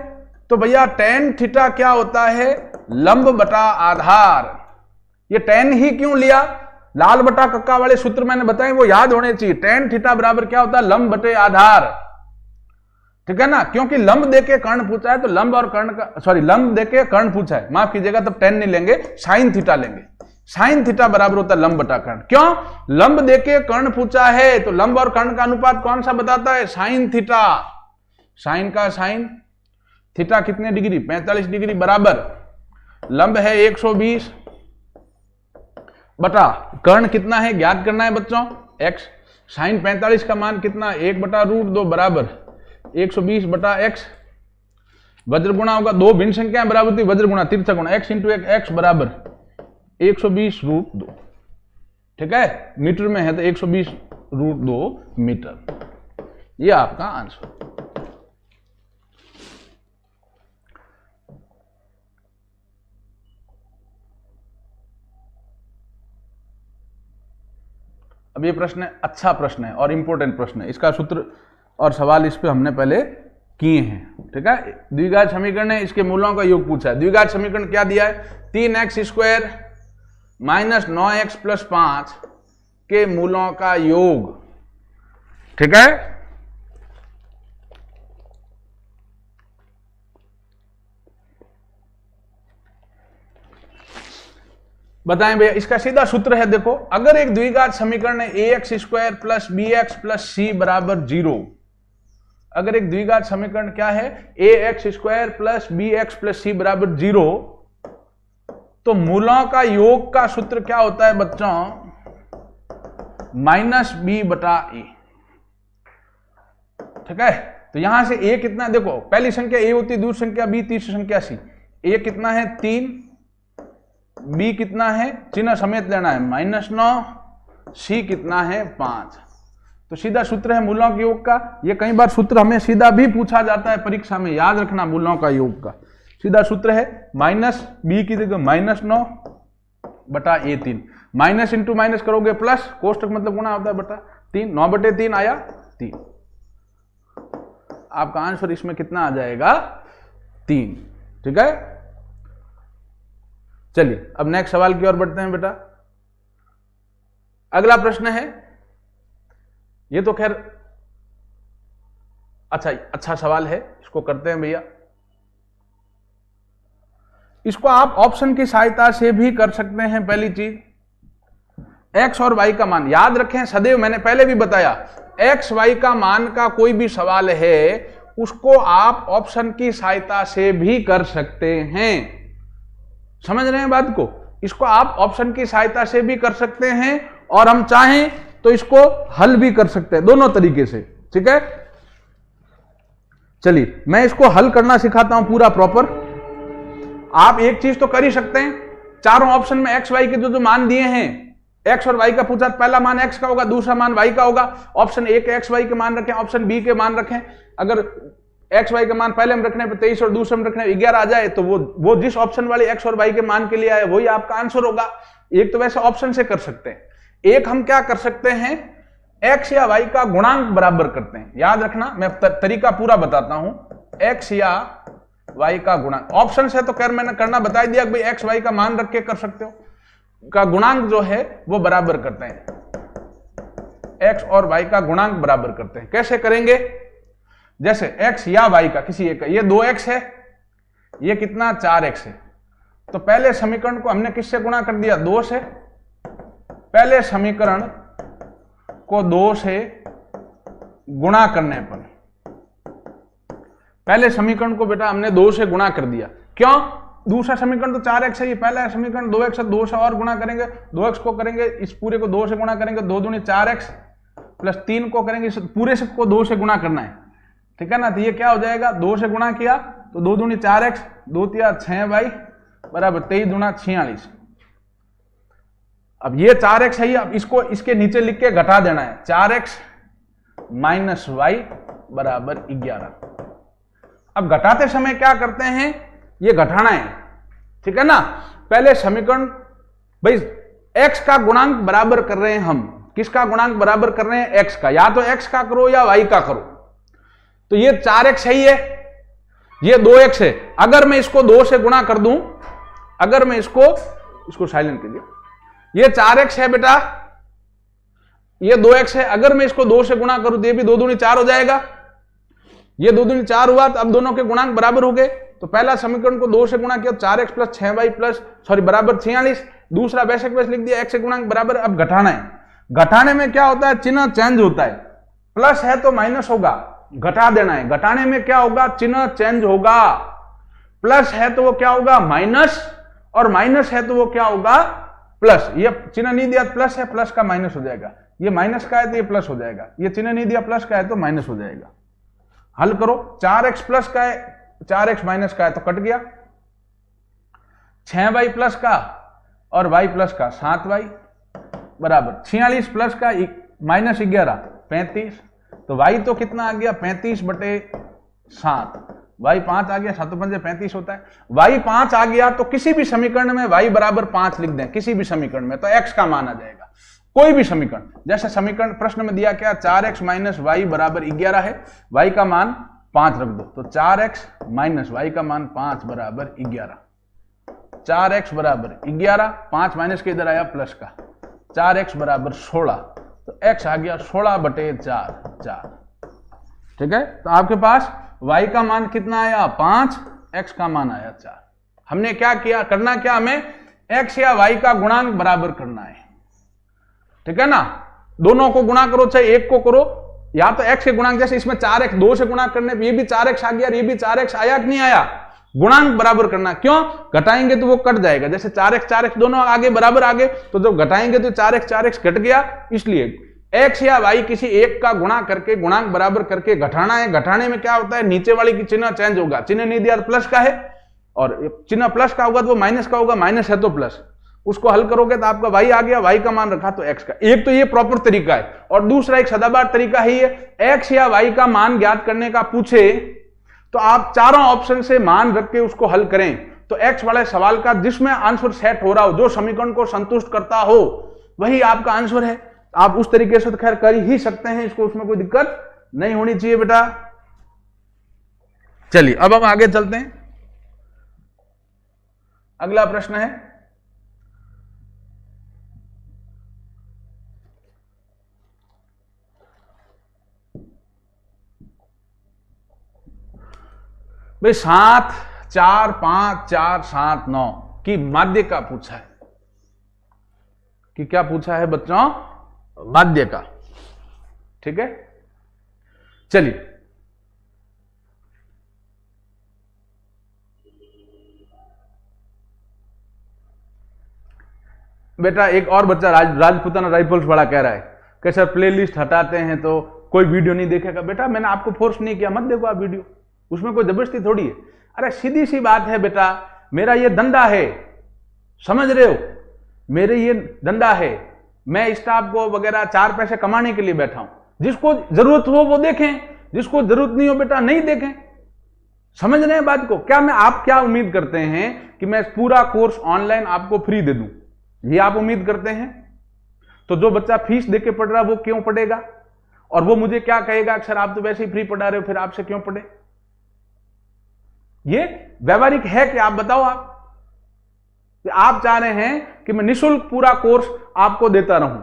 तो भैया tan थीटा क्या होता है, लंब बटा आधार। ये tan ही क्यों लिया, लाल बटा कक्का वाले सूत्र मैंने बताए वो याद होने चाहिए। tan थीटा बराबर क्या होता है, लंब बटे आधार, ठीक है ना। क्योंकि लंब देके कर्ण पूछा है तो लंब और कर्ण का, सॉरी, लंब देके कर्ण पूछा है, माफ कीजिएगा, तब tan नहीं लेंगे, sin थीटा लेंगे। sin थीटा बराबर होता है लंब बटा कर्ण। क्यों, लंब देके कर्ण पूछा है तो लंब और कर्ण का अनुपात कौन सा बताता है, sin थीटा। sin का sin, थीटा कितने डिग्री, 45 डिग्री, बराबर लंब है 120 बटा कर्ण कितना है ज्ञात करना है बच्चों, x। sin 45 का मान कितना, 1/√2 बराबर 120 बटा x। वज्र गुणा होगा, दो भिन्न संख्याएं बराबर होती, वज्र गुणा तिरछा गुणा, x इंटू x बराबर 120√2, ठीक है। मीटर में है तो 120√2 मीटर। ये आपका आंसर। अब ये प्रश्न अच्छा प्रश्न है और इंपॉर्टेंट प्रश्न है। इसका सूत्र और सवाल इस पे हमने पहले किए हैं, ठीक है। द्विघात समीकरण है, इसके मूलों का योग पूछा है। द्विघात समीकरण क्या दिया है, 3x² माइनस 9x प्लस 5 के मूलों का योग, ठीक है। बताएं भैया, इसका सीधा सूत्र है, देखो, अगर एक द्विघात समीकरण है ax² plus bx plus c बराबर 0, अगर एक द्विघात समीकरण क्या है, ax² plus bx plus c बराबर 0, तो मूलों का योग का सूत्र क्या होता है बच्चों, माइनस b बटा a, ठीक है। तो यहां से a कितना, देखो पहली संख्या a होती है, दूसरी संख्या b, तीसरी संख्या c। a कितना है 3, b कितना है, चिन्ह समेत लेना है, -9, c कितना है 5। तो सीधा सूत्र है मूलों के योग का। ये कई बार सूत्र हमें सीधा भी पूछा जाता है परीक्षा में, याद रखना मूलों का योग का सीधा सूत्र है -b की जगह -9 बटा a3। माइनस इंटू माइनस करोगे प्लस, कोष्टक मतलब गुणा होता है बटा 3, 9/3 आया 3। आपका आंसर इसमें कितना आ जाएगा, 3, ठीक है। चलिए अब नेक्स्ट सवाल की ओर बढ़ते हैं बेटा। अगला प्रश्न है, ये तो खैर अच्छा सवाल है, इसको करते हैं भैया। इसको आप ऑप्शन की सहायता से भी कर सकते हैं। पहली चीज, x और y का मान याद रखें, सदैव मैंने पहले भी बताया, x y का मान का कोई भी सवाल है उसको आप ऑप्शन की सहायता से भी कर सकते हैं। समझ रहे हैं बात को, इसको आप ऑप्शन की सहायता से भी कर सकते हैं और हम चाहें तो इसको हल भी कर सकते हैं, दोनों तरीके से, ठीक है। चलिए मैं इसको हल करना सिखाता हूं पूरा प्रॉपर। आप एक चीज तो कर ही सकते हैं, चारों ऑप्शन में एक्स वाई के जो मान दिए हैं, एक्स और वाई का पूछा, पहला मान एक्स का होगा, दूसरा मान वाई का होगा। ऑप्शन ए के एक्स वाई के मान रखें, ऑप्शन बी के मान रखें। अगर एक्स वाई के मान पहले में रखने पर 23 और दूसरे में रखने 11 आ जाए तो वो जिस ऑप्शन वाले एक्स और वाई के मान के लिए आए वही आपका आंसर होगा। एक तो वैसे ऑप्शन से कर सकते हैं, एक हम क्या कर सकते हैं, एक्स या वाई का गुणांक बराबर करते हैं। याद रखना, मैं तरीका पूरा बताता हूं, एक्स या वाई का गुणांक। ऑप्शन से तो खैर मैंने करना बता दिया कि भाई एक्स वाई का मान रख के कर सकते हो, का गुणांक जो है वो बराबर करते हैं। x और y का गुणांक बराबर करते हैं। कैसे करेंगे? जैसे x या y का किसी एक का, ये 2x है, ये कितना 4x है, तो पहले समीकरण को हमने किससे गुणा कर दिया? 2 से। पहले समीकरण को 2 से गुणा करने पर, पहले समीकरण को बेटा हमने 2 से गुणा कर दिया। क्यों? दूसरा समीकरण तो 4x है, ये पहला समीकरण 2x है, 2 से और गुणा करेंगे, 2x को करेंगे इस पूरे को 2 से गुणा करेंगे, 2 दूनी 4x प्लस 3 को करेंगे इस पूरे से को 2 से गुणा करना है, ठीक है ना। तो ये क्या हो जाएगा? 2 से गुणा किया तो 2 दूनी 4x, 2 तिया 6y बराबर 23 दूना 46। अब ये 4x है, अब इसको इसके नीचे लिख के घटा देना है, 4x माइनस वाई बराबर 11। अब घटाते समय क्या करते हैं? ये घटाना है, ठीक है ना। पहले समीकरण भाई x का गुणांक बराबर कर रहे हैं हम, किसका गुणांक बराबर कर रहे हैं? x का, या तो x का करो या y का करो। तो ये 4x है, ये 2x है। अगर मैं इसको 2 से गुणा कर दूं, अगर मैं इसको साइलेंट कर दिया, ये 4x है बेटा, ये 2x है, अगर मैं इसको 2 से गुणा करूं तो ये भी 2 दूनी 4 हो जाएगा, ये 2 दूनी 4 हुआ, तो अब दोनों के गुणांक बराबर हो गए। तो पहला समीकरण को 2 से गुणा किया, 4x प्लस 6y प्लस बराबर 46, दूसरा वैसे वैसे लिख दिया, x से गुणांक बराबर। अब घटाना है, घटाने में क्या होता है? चिन्ह चेंज होता है, प्लस है तो माइनस होगा, घटा देना है। घटाने में क्या होगा? चिन्ह चेंज होगा, प्लस है तो वो क्या होगा? माइनस, और माइनस है तो वो क्या होगा? प्लस। ये चिन्ह नहीं दिया प्लस है, प्लस का माइनस हो जाएगा, ये माइनस का है तो ये प्लस हो जाएगा, ये चिन्ह नहीं दिया प्लस का है तो माइनस हो जाएगा। हल करो, 4x प्लस का है, 4x माइनस का है तो कट गया, 6y प्लस का और y प्लस का 7y बराबर 46 प्लस का माइनस 11 35, तो y तो कितना आ गया? 35/7, y 5 आ गया, 7 पंजे 35 होता है। y 5 आ गया तो किसी भी समीकरण में y बराबर 5 लिख दें, किसी भी समीकरण में, तो x का मान आ जाएगा। कोई भी समीकरण, जैसे समीकरण प्रश्न में दिया क्या? 4x माइनस वाई बराबर 11 है, y का मान 5 रख दो, तो 4x माइनस वाई का मान 5 बराबर 11, 4x बराबर 11, 5 माइनस के इधर आया प्लस का, 4x बराबर 16, तो x आ गया 16/4, ठीक है। तो आपके पास y का मान कितना आया? 5, x का मान आया 4। हमने क्या किया? करना क्या हमें? x या y का गुणांक बराबर करना है, ठीक है ना। दोनों को गुणा करो, चाहे एक को करो, या तो x के गुणांक, जैसे इसमें 4x 2 से गुणा करने पे ये भी 4x आ गया, ये भी 4x आया कि नहीं आया? गुणांक बराबर करना। क्यों? घटाएंगे तो वो कट जाएगा, जैसे 4x दोनों आगे बराबर आगे, तो जब घटाएंगे तो 4x कट गया, इसलिए x या y किसी एक का गुणा करके गुणांक बराबर करके घटाना है। घटाने में क्या होता है? नीचे वाली की चिन्ह चेंज होगा, चिन्ह नहीं दिया तो प्लस का है, और चिन्ह प्लस का होगा तो वो माइनस का होगा, माइनस है तो प्लस। उसको हल करोगे तो आपका y आ गया, y का मान रखा तो x का। एक तो ये प्रॉपर तरीका है, और दूसरा एक सदाबहार तरीका है ये, x या y का मान ज्ञात करने का पूछे तो आप चारों ऑप्शन से मान रख के उसको हल करें, तो x वाले सवाल का जिसमें आंसर सेट हो रहा हो, जो समीकरण को संतुष्ट करता हो, वही आपका आंसर है। आप उस तरीके से तो खैर कर ही सकते हैं, इसको उसमें कोई दिक्कत नहीं होनी चाहिए बेटा। चलिए अब हम आगे चलते हैं। अगला प्रश्न है, भाई 7, 4, 5, 4, 7, 9 की माध्य का पूछा है, कि क्या पूछा है बच्चों? माध्य का, ठीक है। चलिए बेटा, एक और बच्चा राजपुताना राइफल्स वाला कह रहा है कि सर प्लेलिस्ट हटाते हैं तो कोई वीडियो नहीं देखेगा। बेटा मैंने आपको फोर्स नहीं किया, मत देखो आप वीडियो, उसमें कोई जबरदस्ती थोड़ी है। अरे सीधी सी बात है बेटा, मेरा ये धंधा है, समझ रहे हो, मेरे ये धंधा है, मैं स्टाफ को वगैरह 4 पैसे कमाने के लिए बैठा हूं। जिसको जरूरत हो वो देखें, जिसको जरूरत नहीं हो बेटा नहीं देखें। समझ रहे हैं बात को? क्या आप क्या उम्मीद करते हैं कि मैं पूरा कोर्स ऑनलाइन आपको फ्री दे दूं? ये आप उम्मीद करते हैं? तो जो बच्चा फीस देके पढ़ रहा है वो क्यों पढ़ेगा? और वो मुझे क्या कहेगा, सर आप तो वैसे ही फ्री पढ़ा रहे हो, फिर आपसे क्यों पढ़े? ये व्यवहारिक है कि आप बताओ? आप चाह रहे हैं कि मैं निःशुल्क पूरा कोर्स आपको देता रहूं,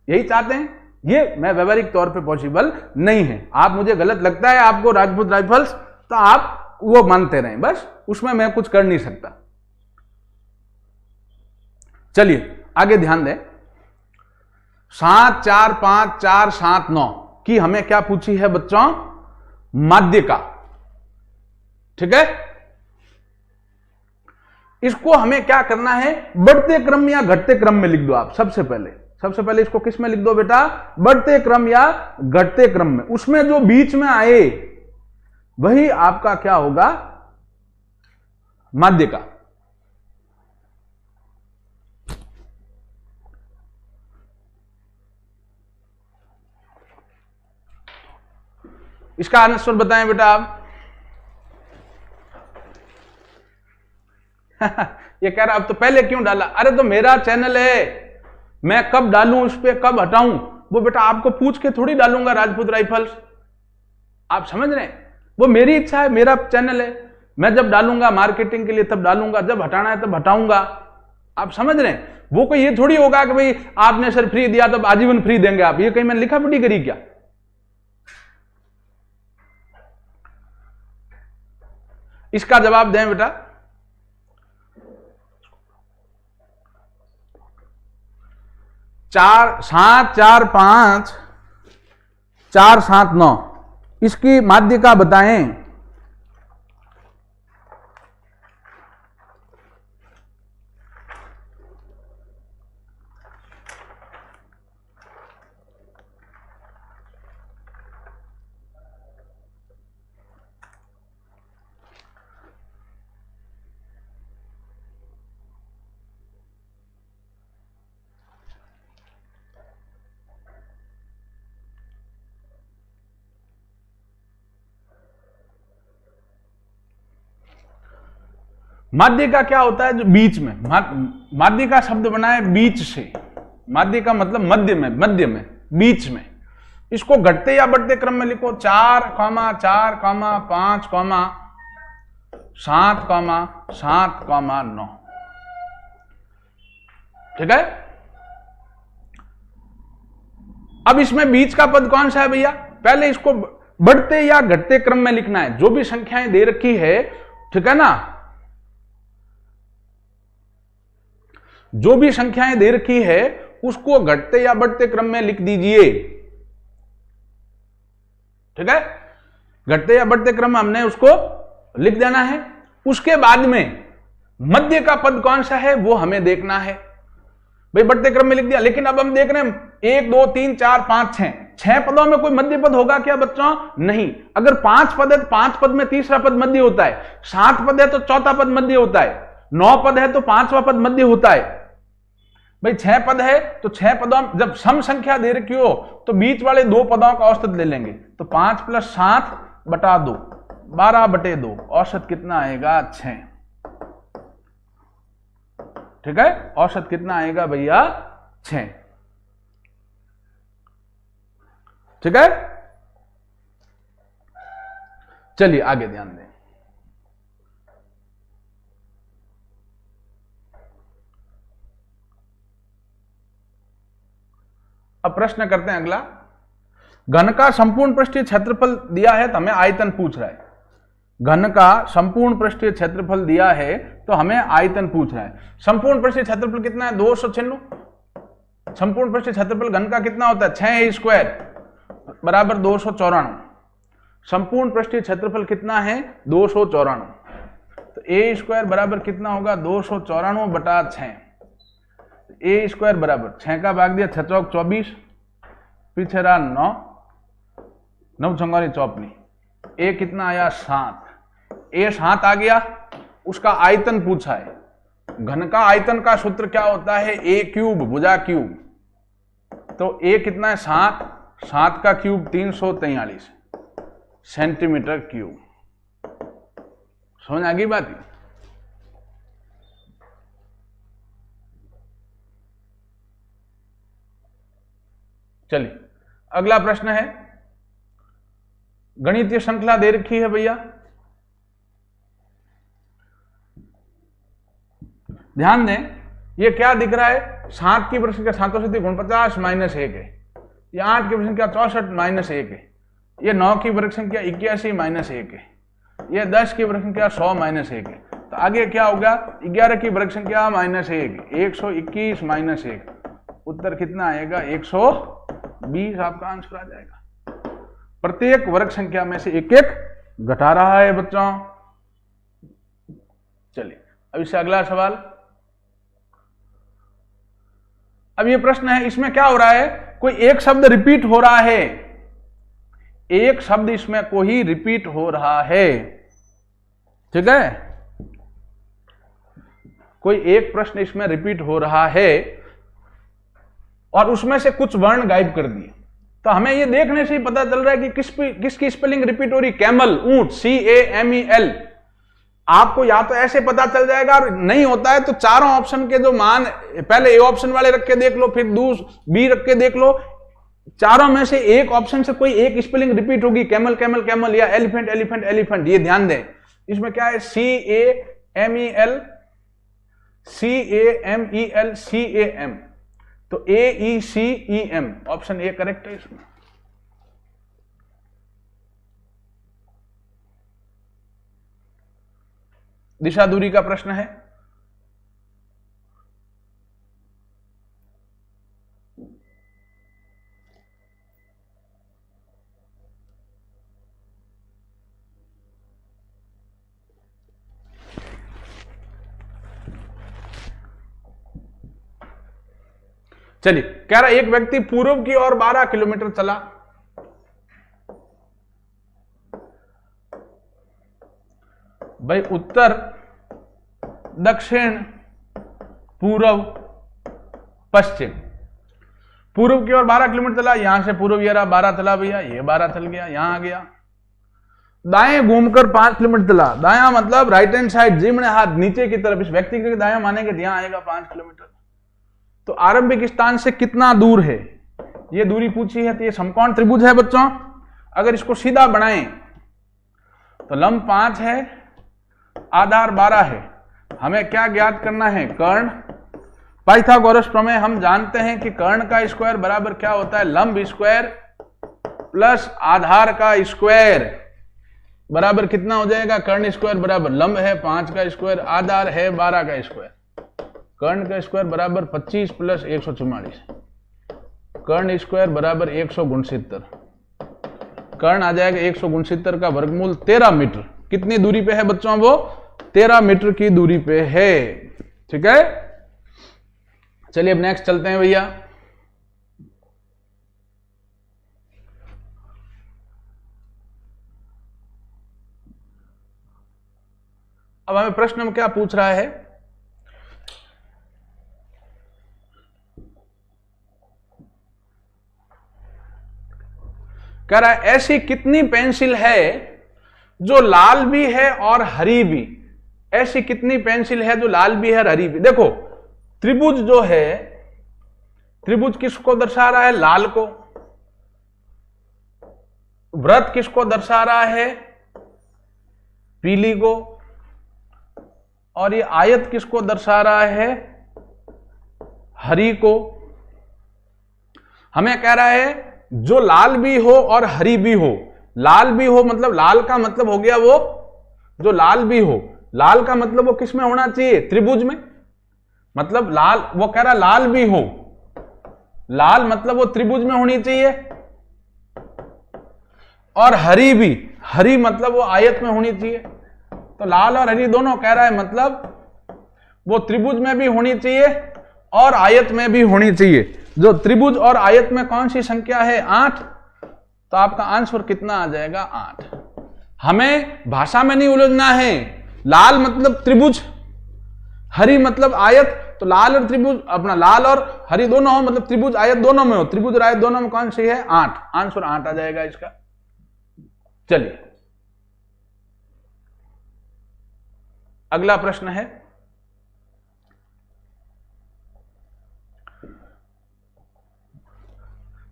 यही चाहते हैं? ये मैं व्यवहारिक तौर पे पॉसिबल नहीं है। आप मुझे गलत लगता है आपको राजपूत राइफल्स, तो आप वो मानते रहें, बस उसमें मैं कुछ कर नहीं सकता। चलिए आगे ध्यान दें। 7 4 5 4 7 9 की हमें क्या पूछी है बच्चों? माध्यिका। ठीक है, इसको हमें क्या करना है? बढ़ते क्रम या घटते क्रम में लिख दो आप। सबसे पहले इसको किस में लिख दो बेटा? बढ़ते क्रम या घटते क्रम में। उसमें जो बीच में आए वही आपका क्या होगा? माध्यिका। इसका आंसर बताएं बेटा आप। ये कह रहा अब तो पहले क्यों डाला? अरे तो मेरा चैनल है, मैं कब डालूं उस पर, कब हटाऊं, वो बेटा आपको पूछ के थोड़ी डालूंगा राजपूत राइफल्स। आप समझ रहे हैं? वो मेरी इच्छा है, मेरा चैनल है, मैं जब डालूंगा मार्केटिंग के लिए तब डालूंगा, जब हटाना है तब हटाऊंगा। आप समझ रहे हैं? वो कोई ये थोड़ी होगा कि भाई आपने सर फ्री दिया तो आजीवन फ्री देंगे आप। ये कहीं मैंने लिखा पढ़ी करी क्या? इसका जवाब दें बेटा। 4 7 4 5 4 7 9 इसकी माध्यिका बताएं। माध्यिका क्या होता है? जो बीच में, माध्यिका शब्द बना है बीच से। माध्यिका मतलब मध्य में, बीच में। इसको घटते या बढ़ते क्रम में लिखो। 4 4 5 7 7 9। ठीक है, अब इसमें बीच का पद कौन सा है भैया? पहले इसको बढ़ते या घटते क्रम में लिखना है। जो भी संख्याएं दे रखी है, ठीक है ना, जो भी संख्याएं दे रखी है उसको घटते या बढ़ते क्रम में लिख दीजिए। ठीक है, घटते या बढ़ते क्रम में हमने उसको लिख देना है। उसके बाद में मध्य का पद कौन सा है वो हमें देखना है। भाई बढ़ते क्रम में लिख दिया, लेकिन अब हम देख रहे हैं 1 2 3 4 5 6 पदों में कोई मध्य पद होगा क्या बच्चों? नहीं। अगर 5 पद है तो 5 पद में तीसरा पद मध्य होता है, 7 पद है तो चौथा पद मध्य होता है, 9 पद है तो 5वां पद मध्य होता है। भाई 6 पद है तो 6 पदों, जब सम संख्या दे रखी हो तो बीच वाले 2 पदों का औसत ले लेंगे। तो 5 + 7 / 2 12/2, औसत कितना आएगा? 6। ठीक है, औसत कितना आएगा भैया? 6। ठीक है, चलिए आगे ध्यान दें। अब प्रश्न करते हैं अगला। घन का संपूर्ण पृष्ठीय क्षेत्रफल दिया है तो हमें आयतन पूछ रहा है। घन का संपूर्ण पृष्ठीय क्षेत्रफल दिया है तो हमें आयतन पूछ रहा है। संपूर्ण पृष्ठीय क्षेत्रफल कितना है? 296। संपूर्ण पृष्ठीय क्षेत्रफल घन का कितना होता है? 6a² = 294। संपूर्ण पृष्ठीय क्षेत्रफल कितना है? 294। तो a² बराबर कितना होगा? 294/6। a² बराबर 6 का भाग दिया, 6 चौक 24, पीछे रहा 9, 9 छंगोरी 54। ए कितना आया? 7। ए 7 आ गया। उसका आयतन पूछा है। घन का आयतन का सूत्र क्या होता है? a³ भुजा क्यूब। तो ए कितना है? 7। 7 का क्यूब 343 सेंटीमीटर क्यूब। समझ आ गई बात? चलिए अगला प्रश्न है। गणितीय श्रृंखला दे रखी है भैया, ध्यान दें। ये क्या दिख रहा है? 7 की वृत्त का 7 गुण 50 - 1 है। ये 8 की वर्ग संख्या 64 माइनस 1 है, ये 9 की वर्ग संख्या 81 माइनस 1 है, ये 10 की वर्ग संख्या 100 माइनस 1 है। तो आगे क्या होगा, 11 की वर्ग संख्या माइनस 1, 121 माइनस 1, उत्तर कितना आएगा 120 आपका आंसर आ जाएगा। प्रत्येक वर्ग संख्या में से एक एक घटा रहा है बच्चों। चलिए अब इससे अगला सवाल। अब ये प्रश्न है, इसमें क्या हो रहा है, कोई एक शब्द रिपीट हो रहा है, एक शब्द इसमें कोई रिपीट हो रहा है, ठीक है, कोई एक प्रश्न इसमें रिपीट हो रहा है और उसमें से कुछ वर्ण गायब कर दिए। तो हमें ये देखने से ही पता चल रहा है कि किसकी स्पेलिंग रिपीट हो रही, कैमल, ऊंट, CAMEL। आपको या तो ऐसे पता चल जाएगा, और नहीं होता है तो चारों ऑप्शन के जो मान, पहले ए ऑप्शन वाले रख के देख लो, फिर बी रख के देख लो, चारों में से एक ऑप्शन से कोई एक स्पेलिंग रिपीट होगी, कैमल कैमल कैमल, या एलिफेंट एलिफेंट एलिफेंट। ये ध्यान दें, इसमें क्या है, CAMEL CAMEL CAM, तो AECEM ऑप्शन ए करेक्ट है इसमें। दिशा दूरी का प्रश्न है, चलिए कह रहा एक व्यक्ति पूर्व की ओर 12 किलोमीटर चला, भाई उत्तर, दक्षिण, पूर्व, पश्चिम। पूर्व की ओर 12 किलोमीटर चला, यहां से पूर्व ये रहा 12 चला भैया, ये 12 चल गया, यहां आ गया। दाएं घूमकर 5 किलोमीटर चला, दायां मतलब राइट हैंड साइड, जिम्न हाथ नीचे की तरफ, इस व्यक्ति के दायां मानेंगे तो यहां आएगा 5 किलोमीटर। तो आरंभिक स्थान से कितना दूर है, ये दूरी पूछी है। तो ये समकोण त्रिभुज है बच्चों, अगर इसको सीधा बनाएं तो लंब 5 है, आधार 12 है, हमें क्या ज्ञात करना है, कर्ण। पाइथागोरस प्रमेय हम जानते हैं कि कर्ण का स्क्वायर बराबर क्या होता है, लंब स्क्वायर प्लस आधार का स्क्वायर बराबर कितना हो जाएगा, कर्ण स्क्वायर बराबर लंब है 5 का स्क्वायर, आधार है 12 का स्क्वायर, कर्ण का स्क्वायर बराबर 25 प्लस 144, कर्ण स्क्वायर बराबर 169, कर्ण आ जाएगा 169 का वर्गमूल 13 मीटर। कितनी दूरी पे है बच्चों, वो 13 मीटर की दूरी पे है, ठीक है। चलिए अब नेक्स्ट चलते हैं भैया। अब हमें प्रश्न में क्या पूछ रहा है, कह रहा है ऐसी कितनी पेंसिल है जो लाल भी है और हरी भी, ऐसी कितनी पेंसिल है जो लाल भी है और हरी भी। देखो त्रिभुज जो है, त्रिभुज किसको दर्शा रहा है, लाल को। वृत्त किसको दर्शा रहा है, पीली को। और ये आयत किसको दर्शा रहा है, हरी को। हमें कह रहा है जो लाल भी हो और हरी भी हो, लाल भी हो मतलब लाल का मतलब हो गया वो, जो लाल भी हो, लाल का मतलब वो किस में होना चाहिए, त्रिभुज में। मतलब लाल, वो कह रहा लाल भी हो, लाल मतलब वो त्रिभुज में होनी चाहिए। और हरी भी, हरी मतलब वो आयत में होनी चाहिए। तो लाल और हरी दोनों कह रहा है मतलब वो त्रिभुज में भी होनी चाहिए और आयत में भी होनी चाहिए। जो त्रिभुज और आयत में कौन सी संख्या है, 8। तो आपका आंसर कितना आ जाएगा, 8। हमें भाषा में नहीं उलझना है, लाल मतलब त्रिभुज, हरी मतलब आयत। तो लाल और त्रिभुज, अपना लाल और हरी दोनों हो मतलब त्रिभुज आयत दोनों में हो, त्रिभुज और आयत दोनों में कौन सी है, 8। आंसर 8 आ जाएगा इसका। चलिए अगला प्रश्न है,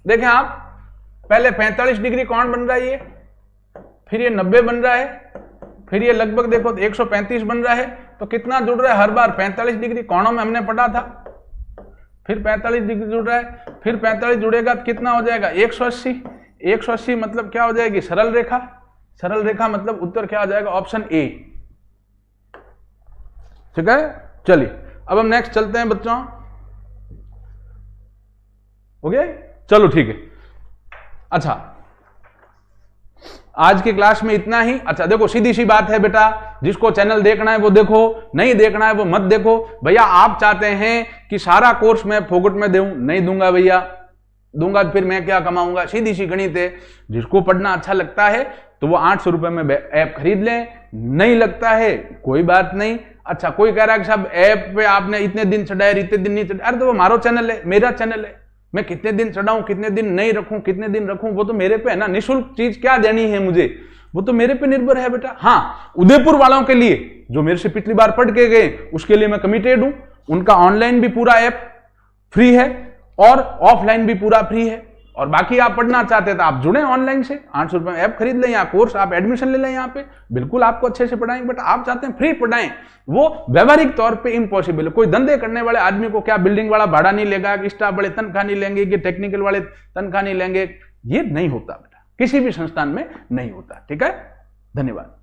देखें आप, पहले 45 डिग्री कोण बन रहा है ये, फिर ये 90 बन रहा है, फिर ये लगभग देखो तो 135 बन रहा है। तो कितना जुड़ रहा है हर बार, 45 डिग्री कोणों में हमने पढ़ा था। फिर 45 डिग्री जुड़ रहा है, फिर 45 जुड़ेगा तो कितना हो जाएगा 180। 180 मतलब क्या हो जाएगी सरल रेखा। सरल रेखा मतलब उत्तर क्या हो जाएगा ऑप्शन ए। ठीक है, चलिए अब हम नेक्स्ट चलते हैं बच्चों। ओके चलो ठीक है। अच्छा आज की क्लास में इतना ही। अच्छा देखो सीधी सी बात है बेटा, जिसको चैनल देखना है वो देखो, नहीं देखना है वो मत देखो। भैया आप चाहते हैं कि सारा कोर्स मैं फोकट में दूं, नहीं दूंगा भैया, दूंगा तो फिर मैं क्या कमाऊंगा। सीधी सी गणित है, जिसको पढ़ना अच्छा लगता है तो वो 800 रुपए में ऐप खरीद लें, नहीं लगता है कोई बात नहीं। अच्छा कोई कह रहा है कि साहब ऐप पे आपने इतने दिन चढ़ाए इतने दिन नहीं चढ़ाए, अरे तो वो हमारा चैनल है, मेरा चैनल है, मैं कितने दिन चढ़ाऊं कितने दिन नहीं रखूं कितने दिन रखूं वो तो मेरे पे है ना। निःशुल्क चीज क्या देनी है मुझे वो तो मेरे पे निर्भर है बेटा। हाँ उदयपुर वालों के लिए जो मेरे से पिछली बार पढ़ के गए उसके लिए मैं कमिटेड हूं, उनका ऑनलाइन भी पूरा ऐप फ्री है और ऑफलाइन भी पूरा फ्री है। और बाकी आप पढ़ना चाहते हैं तो आप जुड़े ऑनलाइन से, 800 रुपए ऐप खरीद लें या कोर्स आप एडमिशन ले लें यहाँ पे, बिल्कुल आपको अच्छे से पढ़ाएंगे। बट आप चाहते हैं फ्री पढ़ाएं, वो व्यवहारिक तौर पे इम्पॉसिबल है। कोई धंधे करने वाले आदमी को क्या बिल्डिंग वाला भाड़ा नहीं लेगा, कि स्टाफ बड़े तनख्वाह नहीं लेंगे, कि टेक्निकल वाले तनख्वाह नहीं लेंगे, ये नहीं होता बेटा, किसी भी संस्थान में नहीं होता। ठीक है, धन्यवाद।